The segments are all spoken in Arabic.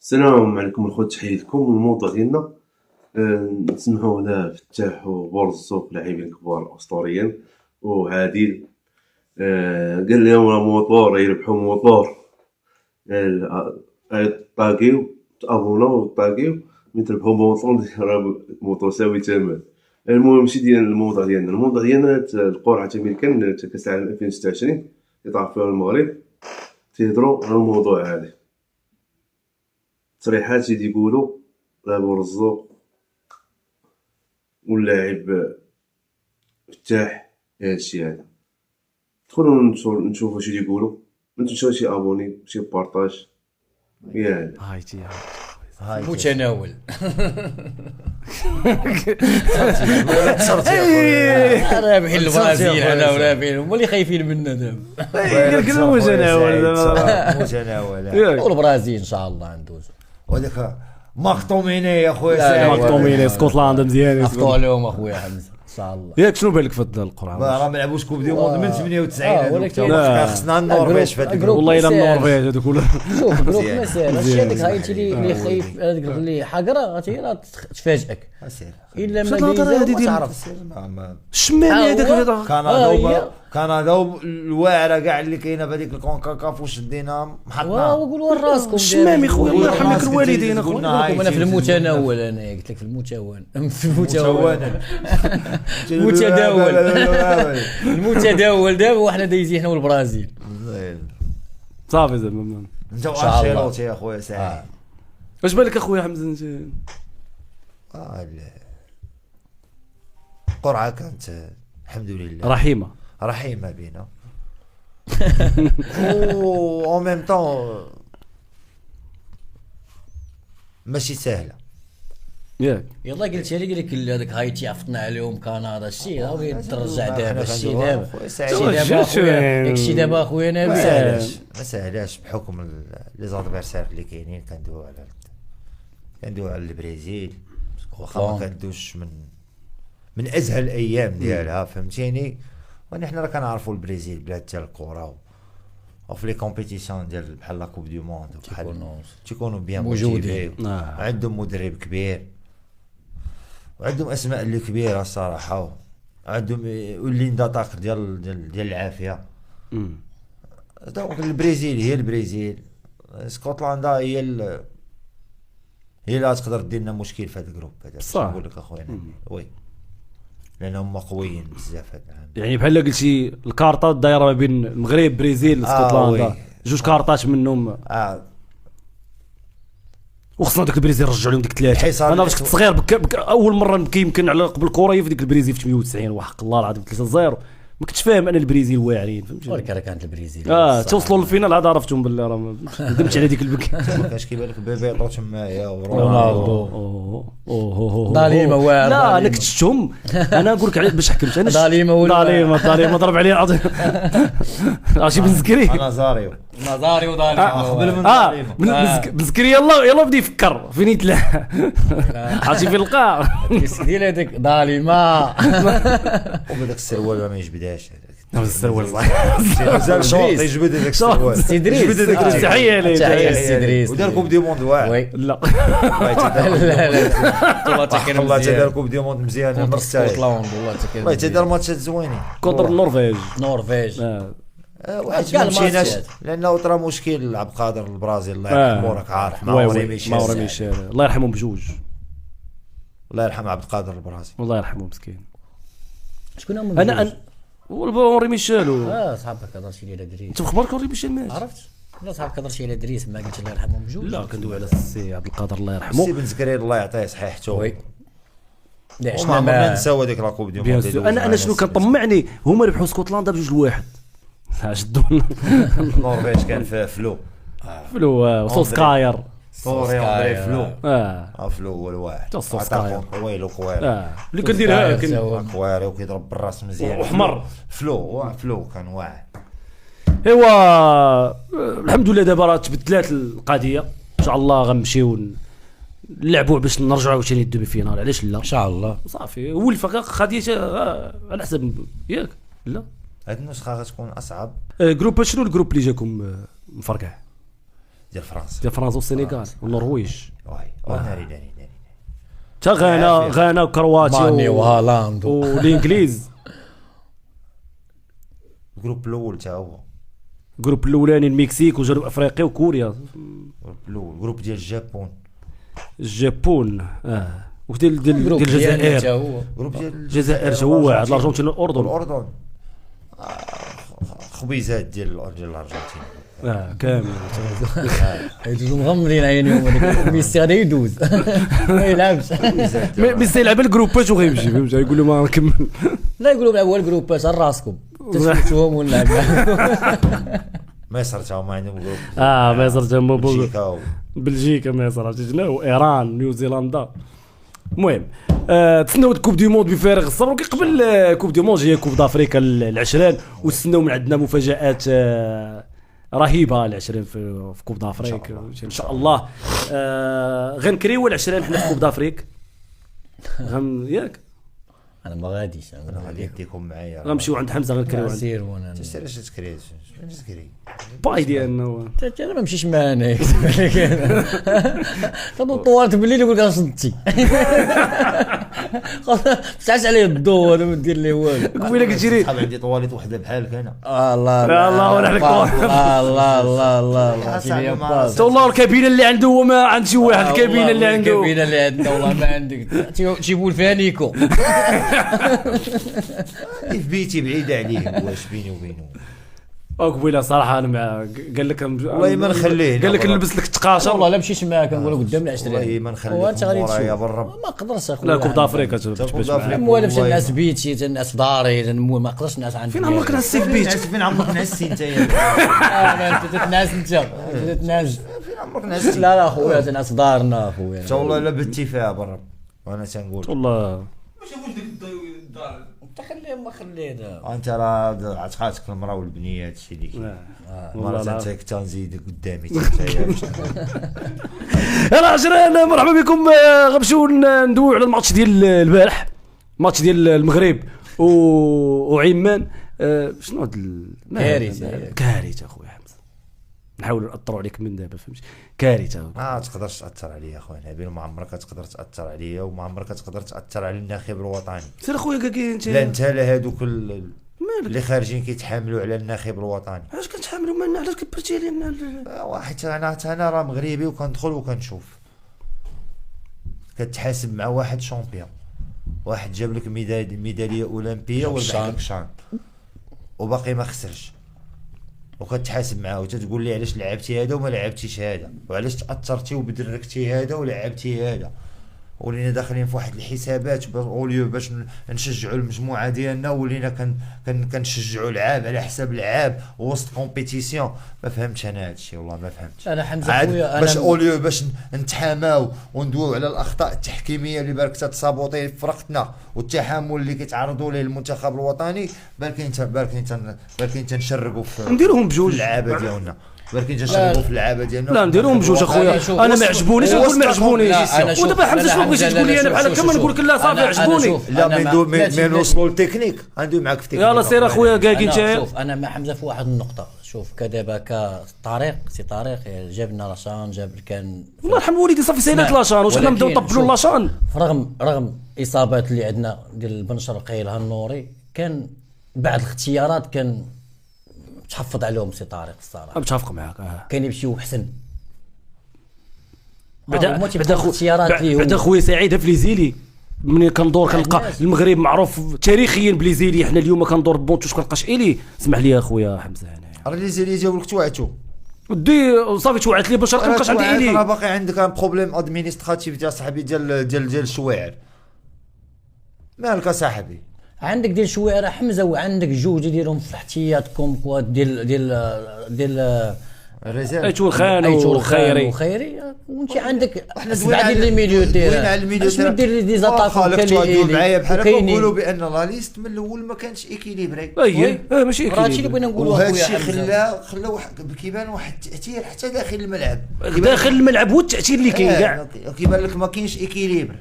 السلام عليكم الخوت، تحية لكم. الموضوع ديالنا نسمحوا هنا فتاح وبورزو لاعبين كبار اسطوريين وعادل. قال لهم راه موطور يربحوا موطور طاقيو تابوناو طاقيو من تربحوا موطور راه موطور ساوي ثمن. المهم ماشي ديال الموضوع ديالنا القرعة امريكان تاع كاس العالم 2026 اللي طرح فيها المغرب. تيهضروا على الموضوع هذا، تصريحات اللي يقولوا لاعب الرزوق واللاعب فتاح هادشي هذا. دخلوا نشوفوا شي يقولوا، ما تنساوش شي ابوني شي بارطاج ياك هايتي متناول. رابحين البرازيل هنا ورابحين هما اللي خايفين منا دابا. قال لك متناول والبرازيل ان شاء الله ندوز. وهذاك مخطومين يا خويا مخطومين اسكتلندا مزيان نخطو عليهم اخويا حمزه ان شاء الله. ياك شنو بالك في هاد القرعه؟ راه ما لعبوش كوب دي موند من 98 ولكن خصنا النرويج في هذيك والله الا النرويج هذوك ولا شوف جروب مسائل هادشي هذيك هايتي اللي خايف هذيك اللي حقره راه تفاجئك الا ما هذه تعرف الشماليه هذاك كندا الواعره كاع اللي كاينه في هذيك الكونكاكاف واش دينا محطنا وقولوا راسكم الشمامي خويا الله يرحم لك الوالدين اخويا. انا في المتناول، انا قلت لك في المتوان المتداول دابا وحنا دايزين حنا والبرازيل صافي زعما انت وانشيلوتي يا خويا سعيد. واش بالك اخويا حمزه انت؟ القرعه كانت الحمد لله رحيمه بينا و ميم طون ماشي سهله. ياك يلا قلت لي قال لك هذاك هايتي عفطنا عليهم كندا الشيء راه يترجع دابا الشيء دابا اخويا نبيل ما سهلاش بحكم لي زادفيرسير اللي كاينين. كندويو على البرازيل واخا ما كندوش من ازهى الايام ديالها فهمتيني. ونحن راه كنعرفوا البرازيل بلاد تاع الكره وفي لي كومبيتيسيون ديال بحال لا كوب دو موند تيكونوا بيان موجودين. عندهم مدرب كبير وعندهم اسماء اللي كبيره الصراحه، عندهم وليندا طاق ديال العافيه. دونك البرازيل هي البرازيل، اسكتلندا هي اللي تقدر دير لنا مشكل في هذا الجروب هذا. نقول لك اخويا وي لانهم قويين بزاف هذا العام. يعني بحال قلتي الكارطات دايره ما بين المغرب برازيل اسكتلندا جوج كارطات منهم. وخصنا داك البرازيل رجعوا لهم ديك ثلاثه. انا فاش كنت صغير اول مره نبكي يمكن على قبل الكره في ديك البرازيل في 98 وحق الله العظيم 3-0 ما كنتش فاهم انا البرازيل واعرين فهمتي. ولكن راه كانت البرازيل توصلوا للفينال عاد عرفتهم باللي راه ندمت على ديك البكا. ما كانش كيبان لك بيبيطو تمايا ورونالدو ظالمه واعر. لا انا كنت شفتهم انا نقول لك عليه باش حكمت انا ظالمه ضرب عليه عظيم عرفتي بن زكري نازاريو ظالمه بن زكري يلا بدا يفكر فين يتلاح عرفتي فين لقى ديال هذاك ظالمه وبداك السروال ما يجبدهاش السروال صحيح مازال شوط يجبد هذاك السروال سيدريس تحيه ليه سيدريس ودار كوب دي موند واعر. لا والله تدار كوب دي موند مزيان مرتاح والله تدار ماتشات زوينين كونتر النرويج واحد ما مشيناش لانه ترى مشكل عبد القادر البرازيل الله يرحمه راك عارف ماوري ميشيل الله يرحمهم بجوج. الله يرحم عبد القادر البرازيل الله يرحمه مسكين. شكون انا والبوري ميشيل صاحبك هضر شي ليله دريس. انت مخبرك اوري ميشيل مات عرفت؟ لا صاحبك هضر شي ليله دريس ما قلت الله يرحمهم بجوج. لا كندوي على السي عبد القادر الله يرحمه. سي بن زكريا الله يعطيه صحيحته. وي عشنا ما نساو هذيك لا كوب دي موند. انا شنو كنطمعني هما ربحوا اسكتلندا ب2-1 شدوا النرويج كان فيها فلو وسولسكاير اندري فلو فلو هو الواحد سولسكاير ويلو كوير اللي كنديرها كوير وكيضرب بالراس مزيان وحمر فلو كان واعر. ايوا الحمد لله دابا راه تبدلات القضيه ان شاء الله غنمشيو نلعبوا باش نرجعوا عاوتاني الدوبي فينال. علاش لا ان شاء الله صافي ولفه قضيه على حسب ياك. لا هاد النسخه غتكون اصعب. جروب شنو الجروب اللي جاكم مفرقع؟ ديال فرنسا ديال فرنسا والسنغال والنرويج ناري حتى غانا وكرواتيا ماني وهالاند والانجليز. الجروب الاول حتى هو الجروب الاولاني المكسيك وجنوب افريقيا وكوريا. الجروب ديال الجابون وديال الجزائر. جروب ديال الجزائر هو واحد، الارجنتين الاردن خبيزات ديال الارجنتين كامل. يدوزو مغمضين عينيهم هذاك ميسي غادي يدوز ما يلعبش. ميسي يلعب الجروبات وغيمشي فهمتي، يقول له ما نكمل. لا يقولوا لعبوا الجروبات على راسكم تسمعتوهم ونلعب مصر تا هما عندهم جروب مصر جنب بلجيكا مصر عرفتي شنو، ايران، نيوزيلندا. المهم تسناو الكوب دي موند بفارغ الصبر. قبل كوب دي موند هي كوب دافريكا العشرين، وتسناو من عندنا مفاجآت رهيبه العشرين في كوب دافريك ان شاء الله. غنكريو العشرين حنا في كوب دافريك ياك. انا ما غاديش، انا غادي نديكم معايا، غنمشيو عند حمزه غنكريو عند سير وانا سير اش تكري باي ديالنا. انا ما نمشيش معانا طولت بالليل يقول لك انا صدتي تسعس عليه الضو انا ما ندير ليه والو. قبيله قلتي لي صحاب عندي طواليت وحده بحالك انا. الله ونحن الله والله الكابينه اللي عنده هو ما عند شي واحد. الكابينه اللي عنده الكابينه اللي عندنا والله ما عندك تجيبوا فيها نيكو في بيتي بعيده عليه واش بيني وبينه. قبيله صراحه انا قال لك والله ما نخليه، قال لك نلبس لك التقاشه والله لا مشيت معاك نقولوا قدام العشرين والله ما نخليه ورايا بالرب. ما نقدرش اخويا. لا كوب دافريكا تبش موالفش الناس بيتي الناس في داري ما نقدرش الناس عندي. فين عمرك نعسي في بيتك؟ فين عمرك نعسي انت انت تتنعس انت تتنعس فين عمرك نعسي؟ لا اخويا تنعس في دارنا اخويا ان شاء الله لا بنتي فيها بالرب. وانا تنقول والله واش يقول ديك الدار تخليه ما خليه انت راه عتقاتك المراه والبنيه هادشي اللي كاين. مرات انت تنزيدك قدامي يلا عشرين مرحبا بكم. غنمشيو ندويو على الماتش ديال البارح، الماتش ديال المغرب وعمان. شنو هاد كارثه اخويا حمزه، نحاولوا ناثروا عليك من دابا فهمتي. كارثه ما تقدرش تاثر عليا اخويا نبيل، ما عمرك تقدر تاثر عليا وما عمرك تقدر تاثر على الناخب الوطني. سير اخويا كاين انت لا انت لا هادوك اللي خارجين كيتحاملوا على الناخب الوطني. علاش كنتحاملوا معنا؟ علاش كبرتي علينا؟ واحد انا راه مغربي وكندخل وكنشوف، كتحاسب مع واحد شامبيون، واحد جاب لك ميداليه اولمبيه وربح لك شان وباقي ما خسرش، وكتحاسب معاه وتتقول لي علاش لعبتي هذا وما لعبتيش هذا، وعلاش تاثرتي وبدركتي هذا ولعبتي هذا. ولينا داخلين في واحد الحسابات اوليو باش نشجعوا المجموعه ديالنا، ولينا كنشجعوا العاب على حساب العاب وسط كومبيتيسيون. ما فهمتش انا هادشي والله ما فهمتش. انا حمزه خويا باش اوليو باش نتحاماو وندويو على الاخطاء التحكيميه اللي بالك تتصابوطي في فرقتنا والتحامل اللي كيتعرضوا ليه المنتخب الوطني، بالك انت نشرقوا في نديروهم بجوج اللعابه ديالنا، ولكن تنشربوا في اللعابه ديالنا. لا نديروهم بجوج اخويا. انا ما عجبونيش نقول ما عجبونيش، ودابا حمزه شنو بغيتي تقول لي انا بحال هكا ما نقول لك لا صافي عجبوني. لا من نوصلوا للتكنيك غندوي معاك في التكنيك. يلا سير اخويا كاكي انت. شوف انا مع حمزه في واحد النقطه. شوف كدابا كطريق جاب لنا لاشان، جاب كان الله يرحم والدي صافي سالات لاشان واش حنا نبداو نطبلوا لاشان. رغم اصابات اللي عندنا ديال بن شرقي الهنوري، كان بعض الاختيارات كان تحفظ عليهم سي طارق الصراحه. متفق معاك. كان يمشيو احسن بعد خويا سعيد فليزيلي. ملي كندور كنلقى المغرب معروف تاريخيا بليزيلي، حنا اليوم كندور بونتوش كنلقاش ايلي. اسمح لي اخويا حمزه هنايا راه ليزيلي جاو لك توعتو ودي صافي توعت لي باش كنبقاش عندي ايلي. راه باقي عندك ان بروبليم ادمينستراتيف ديال صاحبي ديال الشواعر. مالك صاحبي؟ عندك ديال شويره حمزه وعندك جوج ديالهم في الاحتياط كومكوا ديال ايتور خان وخيري وانت عندك سبعه ديال الميليو ديال اش دير لي دي زاتاك كاين معايا بحال هكا نقولوا بان لا ليست من الاول ما كانش ايكيليبري. ماشي ايكيليبري. هادشي اللي بغينا نقولوا وهذا الشيء خلى واحد كيبان واحد التاثير حتى داخل الملعب. داخل الملعب هو التاثير اللي كاين كاع كيبان لك ما كاينش ايكيليبر.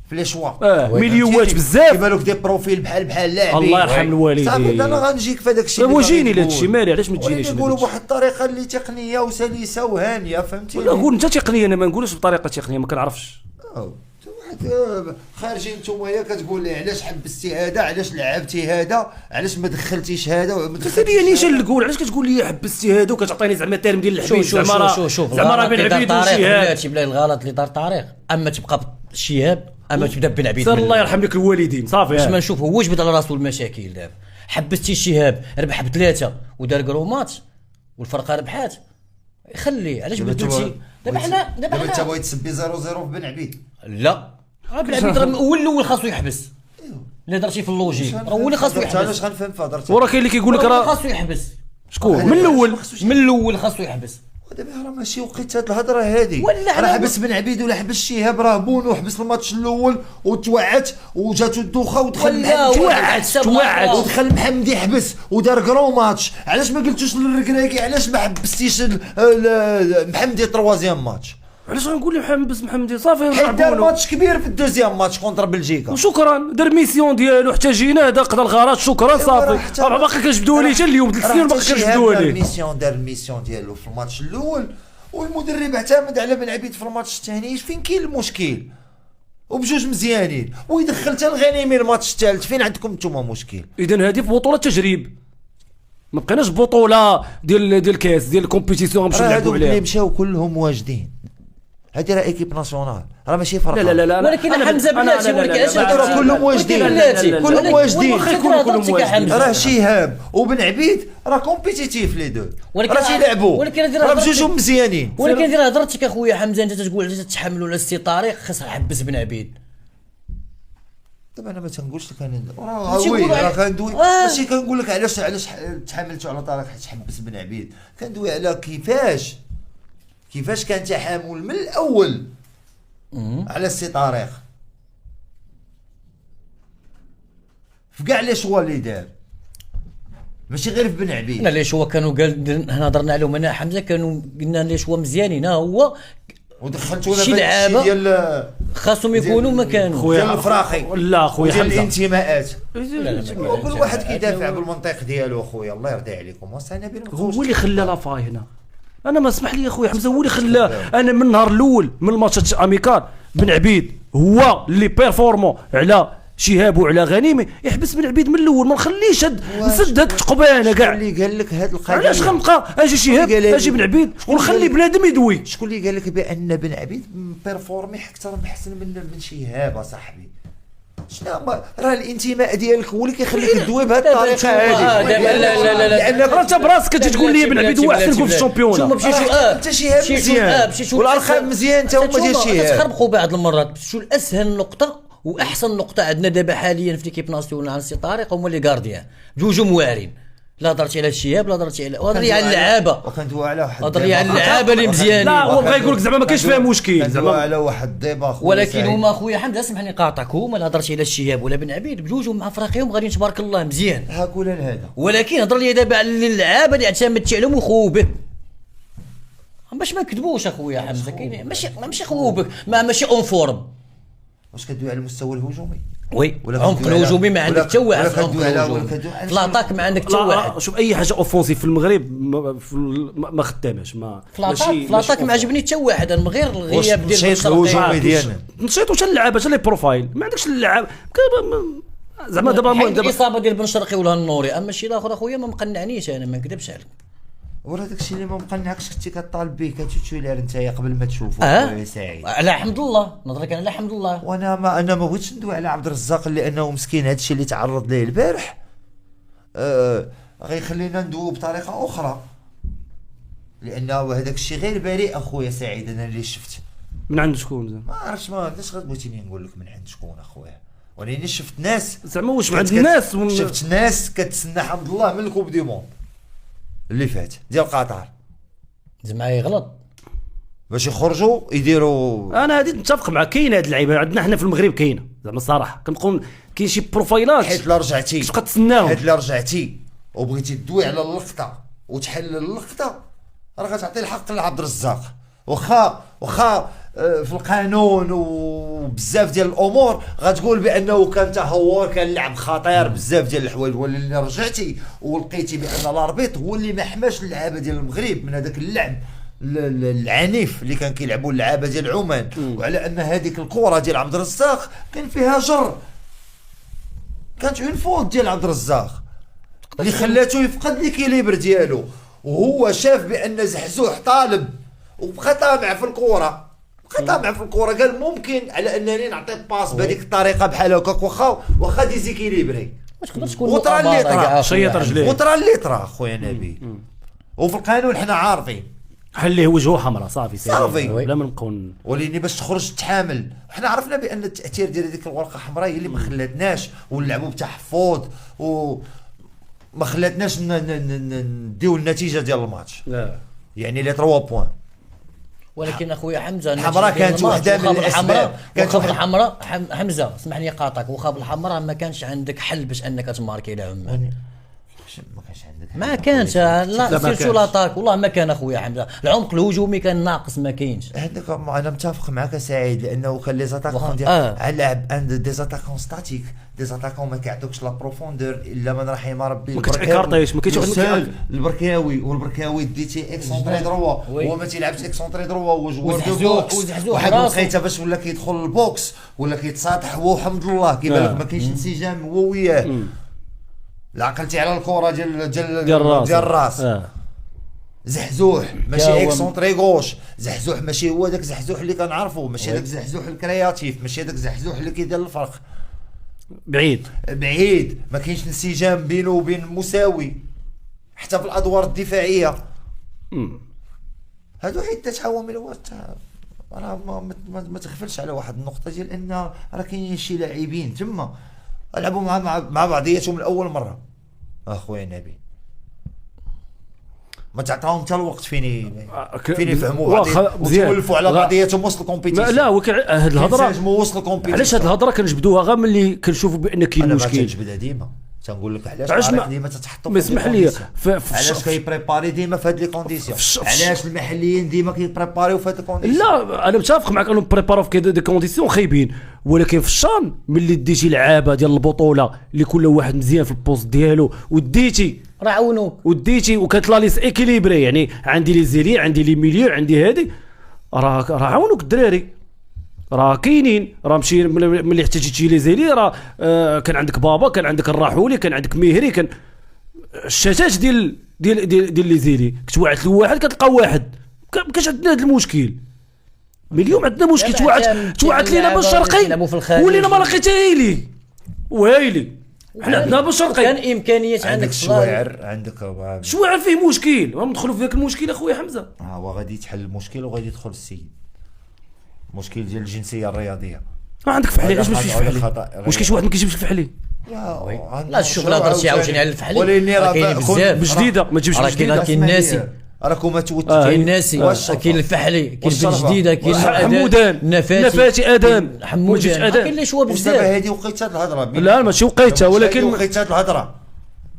في لي شوا مليوات بزاف. كيما لك دي بروفيل بحال لاعبين. الله يرحم الوالدين. صافي انا غنجيك في هذاك الشيء. هو جيني لهذا الشيء مالي، علاش ما تجينيش نقولوا بواحد الطريقه اللي تقنيه وسلسه وهانيه، فهمتيني؟ لا قول انت تقنيه، انا ما نقولش بطريقه تقنيه، ما كنعرفش. واحد خارجين نتوما كتقول لي علاش حبستي هذا، علاش لعبتي هذا، علاش ما دخلتيش هذا ما سيدي نيش نقول علاش كتقول لي حبستي هذا وكتعطيني زعما تيرم ديال الحبيب شوف زعما راه بن عبيد وشهاب. هادشي بلا الغلط اللي دار طريق، اما تبقى شهاب اما تبدا بن عبيد. الله يرحم لك الوالدين صافي. باش ما نشوف هو جبد على راسو المشاكل دابا. حبستي شهاب ربح ب3 ودار كرومات والفرقه ربحات، خليه علاش بدلتي دابا حنا انت بغيت تسبي 0-0 بن عبيد. لا بن عبيد راه هو الاول خاصو يحبس. اللي درتي في اللوجيك راه هو اللي خاصو يحبس. علاش غنفهم في هضرتك؟ وراه كاين اللي كيقول لك راه خاصو يحبس. شكون من الاول خاصو يحبس. ودابا راه ماشي وقيت هاد الهضره هادي. راه حبس بن عبيد ولا حبس شهاب راه بونو حبس الماتش الاول وتوعت وجاتو الدوخه ودخل توعت ودخل محمدي حبس ودار كرو ماتش. علاش ما قلتوش للركراكي علاش ما حبستيش محمدي تروازيام ماتش؟ علاش غنقول لي محمدي صافي حيت دار ماتش كبير في الدوزيام ماتش كونتر بلجيكا وشكرا دار ميسيون ديالو حتى جينا هذا قضى الغرض شكرا صافي. باقي كنجبدوا ليه حتى اليوم 3 سنين باقي كنجبدوا ليه. دار الميسيون ديالو في الماتش الاول والمدرب اعتمد على بن عبيد في الماتش الثاني. فين كاين المشكل؟ وبجوج مزيانين ويدخل حتى الغنيمي الماتش الثالث. فين عندكم نتوما مشكل؟ اذا هذه في بطوله تجريب، ما بقيناش بطوله ديال كاس ديال الكومبيتيسيون غنمشيو نلعبوا عليها. اللي مشاو كلهم واجدين. هذه راه ايكيب ناسيونال راه ماشي فرق. لا ولكن حمزه بلاتي ولكن راه كلهم واجدين كلهم واجدين راه شهاب وبن عبيد راه كومبيتيتيف لي دو راه تيلعبوا راه بجوجهم مزيانين. ولكن دير هضرتك اخويا حمزه انت تقول علاش تتحملوا على السي طارق خاص حبس بن عبيد. دابا انا ما تنقولش لك انا وي راه كندوي ماشي كنقول لك علاش تحملتوا على طارق حيت حبس بن عبيد. كندوي على كيفاش كان تحامل من الاول على السي طارق في كاع لي شوا اللي دار ماشي غير في بن عبيد. لا لي شوا كانوا قال هنا هضرنا عليهم انا حمزه كانوا قلنا لي شوا مزيانين. هو ودخلتونا شي لعابه ديال خاصهم يكونوا مكانهم خويا الفراخي. لا خويا حمزه ديال الانتماءات كل واحد كيدافع بالمنطق ديالو. اخويا الله يرضي عليكم وصلنا بينهم. هو اللي خلى لافاي هنا. انا ما اسمح لي اخويا حمزه هو اللي خلاه. انا من النهار الاول من الماتشات اميكال بن عبيد هو اللي بيرفورمون على شهاب وعلى غنيمي. يحبس بن عبيد من الاول، ما نخليش نسد هاد التقبانه كاع. اللي قال لك هاد القضيه علاش غنبقى اجي شهاب اجي بن عبيد ونخلي بنادم يدوي؟ شكون اللي قال لك بان بن عبيد بيرفورمي اكثر احسن من شهاب اصاحبي؟ شنو راه الانتماء ديالك هو اللي كيخليك تدوي بهذه الطريقه هذه. لا لانك انت براسك كتجي تقول لي بن عبيد هو احسن جول في الشامبيون. انت شهاب مزيان والارقام مزيان انت هما ديال شهاب. تخربقوا بعض المرات. شو الاسهل نقطه واحسن نقطه عندنا دابا حاليا في ليكيب ناسيونال على السي طارق هما لي غارديان بجوجهم واعرين. لا هضرتي على الشهاب لا هضرتي على اللعابه وكندوي على واحد هضري على اللعابه اللي مزيانين. لا هو بغا يقول لك زعما ما كاينش فيها مشكل زعما على واحد الضيبه خويا. ولكن هما خويا حمزه اسمحني قاطعك هما لا هضرتي على الشهاب ولا بن عبيد بجوجهم مع فريقهم غاديين تبارك الله مزيان. هاكولا لهذا. ولكن هضر لي دابا على اللعابه اللي اعتمدتي عليهم وخوبك باش ما نكذبوش اخويا حمزه. كاين ماشي خوبك ماشي اون فورم. واش كدوي على المستوى الهجومي؟ وي عمق الهجومي ما عندك حتى واحد. في لاطاك ما عندك حتى واحد. شوف اي حاجه اوفونسيف في المغرب ما خداماش. ما في لاطاك ما عجبني حتى واحد من غير الغياب ديال الهجومي ديالنا. نشيط وتا اللعابه حتى لي بروفايل ما عندكش اللعاب زعما دابا الاصابه ديال بن شرقي ولا النوري. اما الشيء الاخر اخويا ما مقنعنيش انا ما نكذبش عليك. وراه داكشي اللي ما مقنعكش كنتي كطالب به كتشوي على نتايا قبل ما تشوفو يا سعيد. لا الحمد لله نظرك انا لا الحمد لله. وانا ما بغيتش ندوي على عبد الرزاق لانه مسكين هادشي اللي تعرض ليه البارح غيخلينا ندوي بطريقه اخرى لانه هذاك الشيء غير بريء اخويا سعيد. انا اللي شفت من عند شكون زعما ما عرفتش ما علاش بغيتيني نقول لك من عند شكون اخويا. ولكن شفت ناس زعما واش من عند الناس شفت ناس كتسنى حمد الله من الكوب دي موند اللي فات ديال قطر زعما يغلط باش يخرجوا يديروا. انا هذه نتفق معك. كاين هاد اللعيبه عندنا حنا في المغرب كاينه زعما الصراحه كنقول كاين شي بروفايلات حيت لا رجعتي كتبقى تسناهم. حيت لا رجعتي وبغيتي تدوي على اللقطه وتحل اللقطه راه غتعطي الحق لعبد الرزاق. واخا في القانون وبزاف ديال الامور غتقول بانه كان حتى هو كان لعب خطير بزاف ديال الحوايج، ولكن رجعتي ولقيتي بان الاربيط هو اللي ما حماش اللعابه ديال المغرب من هذاك اللعب العنيف اللي كان كيلعبوا اللعابه ديال عمان، وعلى ان هذيك الكره ديال عبد الرزاق كان فيها جر، كانت اون فوت ديال عبد الرزاق اللي خلاته يفقد ليكيليبر ديالو، وهو شاف بان زحزوح طالب وبقى طامع في الكره، قال ممكن على انني نعطي باس بهذيك الطريقه بحال هكاك واخا ديزيكيليبري، ما تقدرش تكون وطرا اللي طرا شيط رجليه وطرا اللي طرا خويا نبيل. وفي القانون حنا عارفين حليه وجهه حمراء صافي صافي. بلا ما نبقاو وليني باش تخرج تحامل. حنا عرفنا بان التاثير ديال هذيك الورقه حمراء هي اللي ما خلاتناش ونلعبوا بتحفظ وما خلاتناش نديو النتيجه ديال الماتش، يعني لي 3 بوين. ولكن اخويا حمزه الحمراء كانت وحده من الاسباب، كانت الحمراء حمزه اسمح لي قاطعك، واخا بالحمراء ما كانش عندك حل باش انك تماركي لعمان، ما كانش عندك ما كانش لا سيرتو لاطاك والله ما كان اخويا حمزه، العمق الهجومي كان ناقص ما كاينش. هذاك انا متفق معك سعيد، لانه كان لي زاتاكون ديال لعب عند دي زاتاكون ستاتيك، دي زاتاكون ما كيعطوكش لا بروفوندور الا من رحم ربي. ما كتعكرطيش، ما كاينش واحد البركاوي، والبركاوي ديتي اكسونطري دروا، هو ما تيلعبش اكسونطري دروا، هو جوار دو بوكس. واحد الوقيته باش ولا كيدخل البوكس ولا كيتساطح هو وحمد الله كيبان لك ما كاينش انسجام هو وياه. لا عقلتي على الكره ديال الراس. زحزوح ماشي اكسونطري غوش، زحزوح ماشي هو داك زحزوح اللي كنعرفو، ماشي داك زحزوح الكرياتيف، ماشي داك زحزوح اللي كيدير الفرق، بعيد ما كاينش انسجام بينه وبين مساوي حتى في الادوار الدفاعيه. هادو عده عوامل. راه ما تغفلش على واحد النقطه ديال ان راه كاينين شي لاعبين تما لعبوا مع بعضياتهم لاول مره اخويا نبيل، ما تعطاهم حتى الوقت فين يفهموا بعضياتهم وتولفوا على بعضياتهم وسط الكومبيتيشن. لا هاد الهضره وسط الكومبيتيشن. علاش هاد الهضره كنجبدوها غير ملي كنشوفوا بان كاين مشكل؟ انا كنجبدها ديما تنقول لك علاش ديما تتحطوا ما اسمح لي علاش كيبريباري ديما في هاد لي كونديسيون، علاش المحليين ديما كيبريباريو في هاد الكونديسيون. لا انا متفق معك انهم بريبارو في دي كونديسيون خايبين، ولكن في الشان ملي ديتي لعابه ديال البطوله اللي كل واحد مزيان في البوست ديالو وديتي راه عاونوك وكانت لا ليس ايكيليبري، يعني عندي لي زيلي عندي لي ميليو عندي هادي، راه عاونوك الدراري، راه كاينين، راه مشي ملي احتاجيتي لي زيلي راه كان عندك بابا، كان عندك الراحولي، كان عندك مهري، كان الشتات ديال لي زيلي، كتوعد لواحد كتلقى واحد، ما كانش عندنا هذا المشكل. من اليوم عندنا مشكل، توعد لينا بالشرقي ولينا ما لقيتها لي ويلي، حنا عندنا بالشرقي كان امكانيات عندك شواعر، عندك شواعر فيه مشكل، ندخلوا في ذاك المشكل اخويا حمزه. وغادي تحل المشكل وغادي يدخل السيد المشكل ديال الجنسيه الرياضيه. عندك فحلي، علاش ما فيش فحلي؟ واش كاين واحد ما كيجيبش الفحلي؟ لا الشغل هضرتي عاوتاني على الفحلي، ولكن راه كاين بزاف بجديده ما تجيبش بجديده. كاين الناسي راكم ما توتش، كاين الناسي، كاين الفحلي، كاين الجديده، كاين حمودان نفاتي ادم حمودان، كاين اللي شوا بزاف. هذه وقيته الهضره، لا ماشي وقيته، ولكن وقيته الهضره.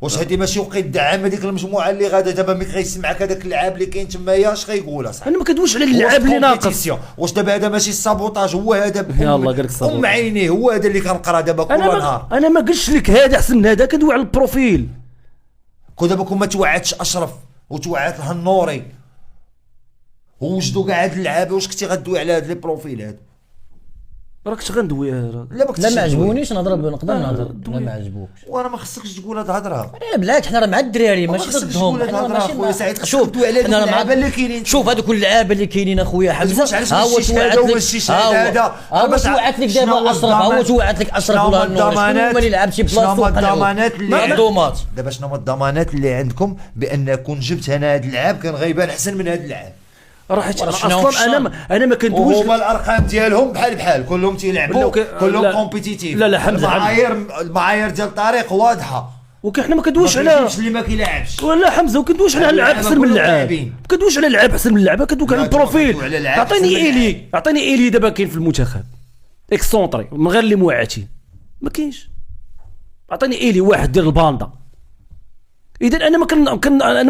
واش هذه ماشي وقيت دعم هذيك المجموعه اللي غادا دابا ملي غيسمعك هذاك اللعاب اللي كاين تمايا اش غيقول اصاحبي؟ انا ما كندويش على اللعاب اللي ناقص. واش دابا هذا ماشي السابوتاج؟ هو هذا يلاه قال لك السابوتاج عينيه، هو هذا اللي كنقرا دابا كل نهار. انا ما قلتش لك هذا احسن من هذا، كندوي على البروفيل. دابا كون ما توعدتش اشرف وتوعدت الهنوري ووجدوا كاع هاد اللعابه، واش كنتي غدوي على هاد لي بروفيل هاد؟ راك غندوي لا ما عجبونيش نقدر نهضر، لا ما عجبوكش وانا ما خصكش تقول هاد الهضره. بالعكس حنا راه مع الدراري ماشي ضدهم، حنا ماشي سعيد. شوف حنا اللعابه اللي كاينين، شوف هذوك اللعابه اللي كاينين اخويا حمزه، ها هو توعد لك دابا اشرف، ها هو توعد لك اشرف ولا النور، شكون هما اللي لعب شي بلاصه؟ شنو الضمانات دابا شنو الضمانات اللي عندكم بان كون جبت انا هاد اللعاب كان غيبان احسن من هاد اللعاب؟ راه اصلا انا ما كندويش. هما الارقام ديالهم بحال كلهم تيلعبوا كلهم كومبيتيتيف. لا حمزه المعايير ديال الطريق واضحه، ولكن حنا ما كندويش على اللي ما كيلعبش. ولا حمزه وكندويش على اللعاب احسن من اللعاب، ما كندويش على اللعاب احسن من اللعابه، كندوي على البروفيل. عطيني ايلي دابا كاين في المنتخب اكسونطري من غير اللي موعاتين، ما كاينش. عطيني ايلي واحد دير الباندا اذا انا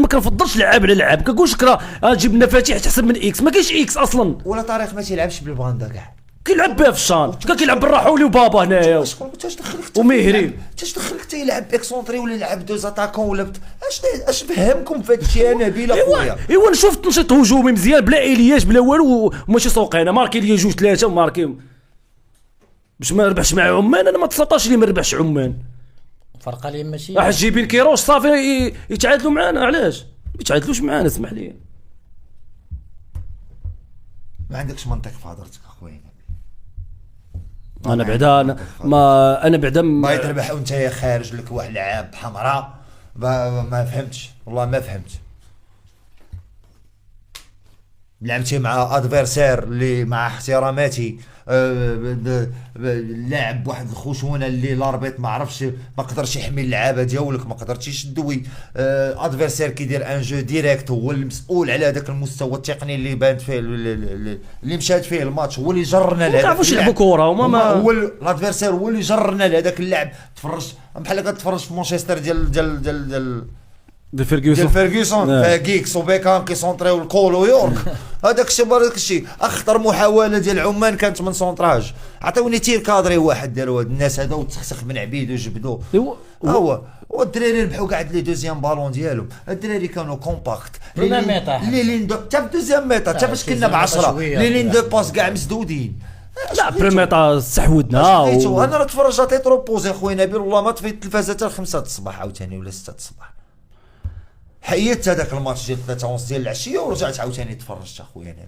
ما كنفضلش لعاب على لعاب، كنقولش راه جيب مفاتيح تحسب من اكس، ما كاينش اكس اصلا. ولا طريق ما تيلعبش بالباندا كاع، كيلعب بها في الشان، كيلعب بالراحولي وبابا هنايا ومهري. تاش دخلك تيلعب اكسونطري ولا يلعب دوز اتاكون ولا اش فهمكم في هذا الشيء انا بلا خويا. ايوا نشوف تنشيط هجومي مزيان بلا الياش بلا والو، وماشي سوقينا ماركي ليا 2-3 وماركي باش ما ربحش مع عمان. انا ما تصطاش لي ما ربحش عمان، فرق عليهم ماشي راح تجيبين كيروش صافي يتعادلوا معانا. علاش ما يتعادلوش معانا؟ اسمح لي، ما عندكش منطق في هضرتك اخويا. انا بعدا انا بعدا ما يتربح وانت يا خارج لك واحد لعاب حمراء. ما فهمتش والله، ما فهمت. لعبتي مع ادفيرسير اللي مع احتراماتي لاعب واحد الخشونه اللي لاربيط ما عرفش، ما قدرش يحمي اللعابه ديالك، ما قدرتيش تدوي. ادفيرسير كيدير ان جو ديريكت، هو المسؤول على هذاك المستوى التقني اللي بانت فيه اللي مشات فيه الماتش، هو اللي جرنا لهذاك. ما كيعرفوش يلعبوا كره هو الادفيرسير هو اللي جرنا لهذاك اللعب. تفرج بحال كتفرج في مانشستر ديال فيرغسون جيكس وبيكام كيسونطريو الكول ويورك. هذاك الشيء برك الشيء. اخطر محاوله ديال عمان كانت من سونطراج، عطيوني تير كادري واحد داروا هاد الناس هذا وتسخسخ من عبيد وجبدوه. هو والدراري ربحوا كاع لي دوزيام بالون ديالهم. الدراري كانوا كومباكت لي لين دو حتى في دوزيام ميطا، حتى فاش كنا ب10 لي لين دو باس كاع مسدودين. لا بريميطا استحوذنا. انا راه تفرج عطيت روبوزي خويا نبيل، والله ما طفيت التلفازه حتى 5 الصباح عاوتاني ولا 6 الصباح. حيدت هذاك الماتش ديال 3:30 ديال العشيه ورجعت عاوتاني تفرجت اخويا نبيل،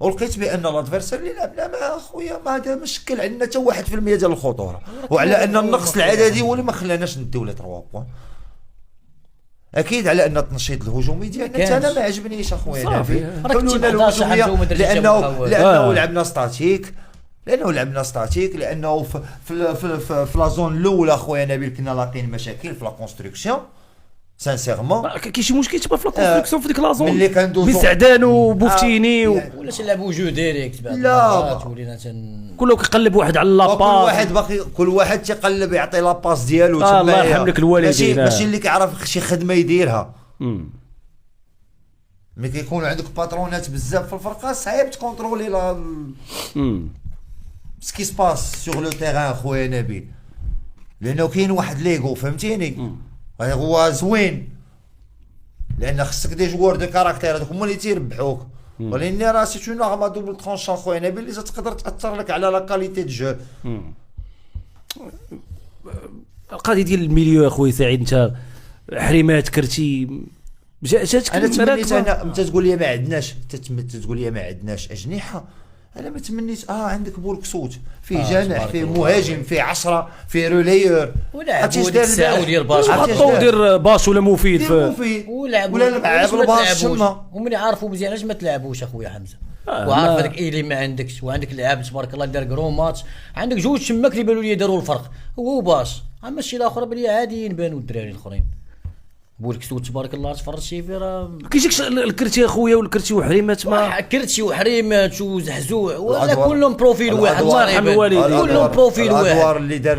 ولقيت بان لادفيرسير اللي لعبنا معاه اخويا ما هذا مشكل عندنا حتى 1% ديال الخطوره، وعلى ان النقص العددي هو اللي ما خلاناش نديو لي 3 بوان. اكيد على ان التنشيط الهجومي ديالنا انا ما عجبنيش اخويا نبيل. لانه لعبنا ستاتيك، لانه في لا زون الاولى اخويا نبيل كنا لاقين مشاكل في لا كونستركسيون سانسيرمون. كاين شي مشكل تبقى في لا كونستركسيون في ديك لا زون ملي كندوزو بسعدان وبوفتيني ولا تلعبوا جو ديريكت بعد لا ولينا كله كيقلب واحد على لاباس، كل واحد تيقلب يعطي لاباس ديالو تما. الله يرحم لك الوالدين، ماشي اللي كيعرف شي خدمه يديرها. ملي كيكون عندك باترونات بزاف في الفرقه صعيب تكونترولي لا سكي سباس سور لو تيران خويا نبيل، لانه كاين واحد ليغو فهمتيني. هو زوين لان خصك دي جوار دو كاركتير، هذوك هما اللي تيربحوك. ولكن راه سي اون ارما دوبل ترونشون خويا نبيل اللي تقدر تاثر لك على لا كاليتي دو جو. القضيه ديال الميليو اخويا سعيد، انت حريمات كرتي جاتك انا تمنيت انت تقول لي ما عندناش، تقول لي ما عندناش اجنحه. انا ما تمنيت عندك بوركسوت فيه جناح، فيه مهاجم، فيه 10، فيه روليور، عرفتي دير الساعه ودير باش دير باش ولا مفيد ولا لعب الباش تما. هما اللي عارفوا مزيان علاش ما تلعبوش اخويا حمزه. وعارف هذاك اللي ما عندكش، وعندك لعاب تبارك الله دار كرو ماتش، عندك جوج تماك اللي بانوا لي داروا الفرق هو باش. اما الشيء الاخر بلي عاديين بانوا الدراري الاخرين. بولكسوت تبارك الله تفرجتي فيه راه كيجيكش الكرتي اخويا والكرتي وحريمات ما كرتي وحريمات وزحزوع ولا كلهم بروفيل واحد. الله يرحم الوالدين كلهم بروفيل واحد. الادوار اللي دار